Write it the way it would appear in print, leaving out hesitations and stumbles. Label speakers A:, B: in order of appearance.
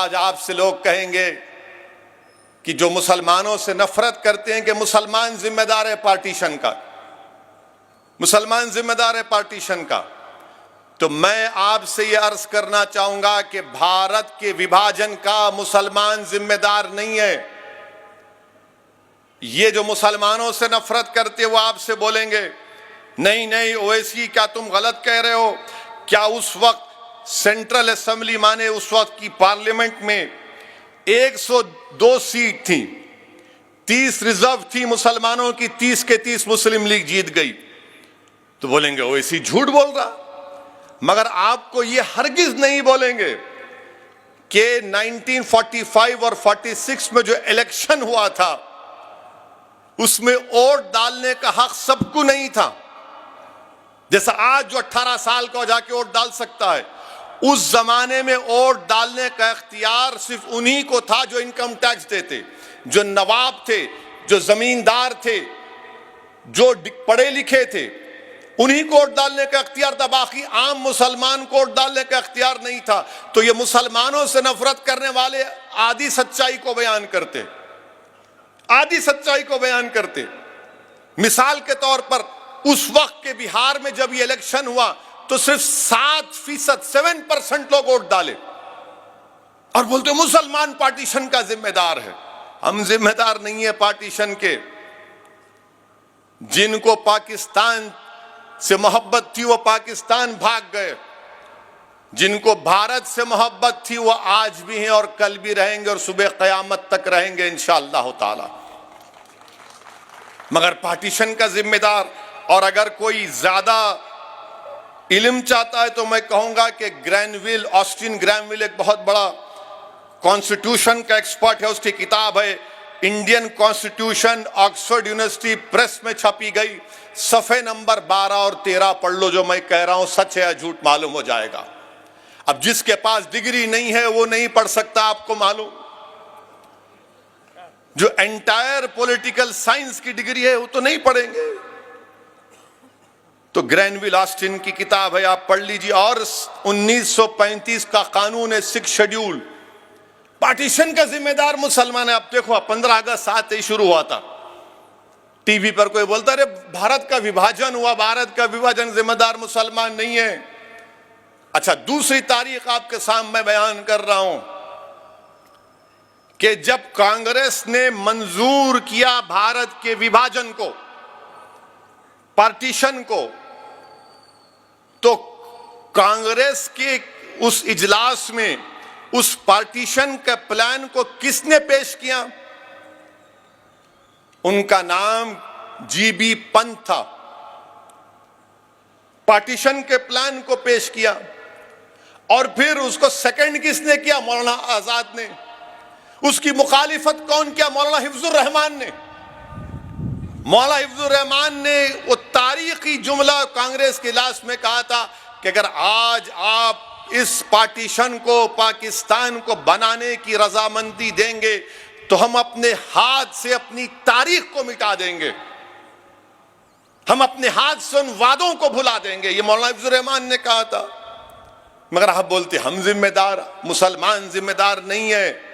A: आज आपसे लोग कहेंगे कि जो मुसलमानों से नफरत करते हैं कि मुसलमान जिम्मेदार है पार्टीशन का, मुसलमान जिम्मेदार है पार्टीशन का, तो मैं आपसे यह अर्ज करना चाहूंगा कि भारत के विभाजन का मुसलमान जिम्मेदार नहीं है। ये जो मुसलमानों से नफरत करते वो आपसे बोलेंगे नहीं नहीं ओवैसी क्या तुम गलत कह रहे हो, क्या उस वक्त सेंट्रल असेंबली माने उस वक्त की पार्लियामेंट में 102 सीट थी, 30 रिजर्व थी मुसलमानों की, 30 के 30 मुस्लिम लीग जीत गई। तो बोलेंगे ओवैसी झूठ बोल रहा, मगर आपको ये हरगिज नहीं बोलेंगे कि 1945 और 46 में जो इलेक्शन हुआ था उसमें वोट डालने का हक सबको नहीं था। जैसा आज जो 18 साल का जाके वोट डाल सकता है, उस जमाने में वोट डालने का इख्तियार सिर्फ उन्हीं को था जो इनकम टैक्स देते, जो नवाब थे, जो जमींदार थे, जो पढ़े लिखे थे, उन्हीं को वोट डालने का इख्तियार था। बाकी आम मुसलमान को वोट डालने का इख्तियार नहीं था। तो ये मुसलमानों से नफरत करने वाले आधी सच्चाई को बयान करते, आधी सच्चाई को बयान करते। मिसाल के तौर पर उस वक्त के बिहार में जब ये इलेक्शन हुआ तो सिर्फ 7% लोग वोट डाले और बोलते मुसलमान पार्टीशन का जिम्मेदार है। हम जिम्मेदार नहीं है पार्टीशन के। जिनको पाकिस्तान से मोहब्बत थी वो पाकिस्तान भाग गए, जिनको भारत से मोहब्बत थी वो आज भी हैं और कल भी रहेंगे और सुबह क़यामत तक रहेंगे इंशाअल्लाह ताला। मगर पार्टीशन का जिम्मेदार, और अगर कोई ज्यादा इल्म चाहता है तो मैं कहूंगा कि ग्रैनविल, ऑस्टिन ग्रैनविल एक बहुत बड़ा कॉन्स्टिट्यूशन का एक्सपर्ट है, उसकी किताब है Indian constitution, Oxford university press में छपी गई, सफ़े नंबर 12 और 13 पढ़ लो। जो मैं कह रहा हूं सच है या झूठ मालूम हो जाएगा। अब जिसके पास डिग्री नहीं है वो नहीं पढ़ सकता, आपको मालूम। जो एंटायर पॉलिटिकल साइंस की डिग्री है वो तो नहीं पढ़ेंगे। तो ग्रैनविल ऑस्टिन की किताब है, आप पढ़ लीजिए। और 1935 का कानून है, 6 शेड्यूल, पार्टीशन का जिम्मेदार मुसलमान है। आप देखो 15 अगस्त 7 ही शुरू हुआ था। टीवी पर कोई बोलता है भारत का विभाजन हुआ, भारत का विभाजन जिम्मेदार मुसलमान नहीं है। अच्छा, दूसरी तारीख आपके सामने बयान कर रहा हूं कि जब कांग्रेस ने मंजूर किया भारत के विभाजन को, पार्टीशन को, तो कांग्रेस के उस इजलास में उस पार्टीशन के प्लान को किसने पेश किया? उनका नाम जीबी पंत था। पार्टीशन के प्लान को पेश किया और फिर उसको सेकंड किसने किया? मौलाना आजाद ने। उसकी मुखालिफत कौन किया? मौलाना हिफ्जुर रहमान ने। मौलाना हिफ्जुर रहमान ने वो तारीखी जुमला कांग्रेस के इजलास में कहा था कि अगर आज आप इस पार्टीशन को, पाकिस्तान को बनाने की रजामंदी देंगे तो हम अपने हाथ से अपनी तारीख को मिटा देंगे, हम अपने हाथ से उन वादों को भुला देंगे। ये मौलाना हिफ्जुर रहमान ने कहा था। मगर आप बोलते हम जिम्मेदार, मुसलमान जिम्मेदार नहीं है।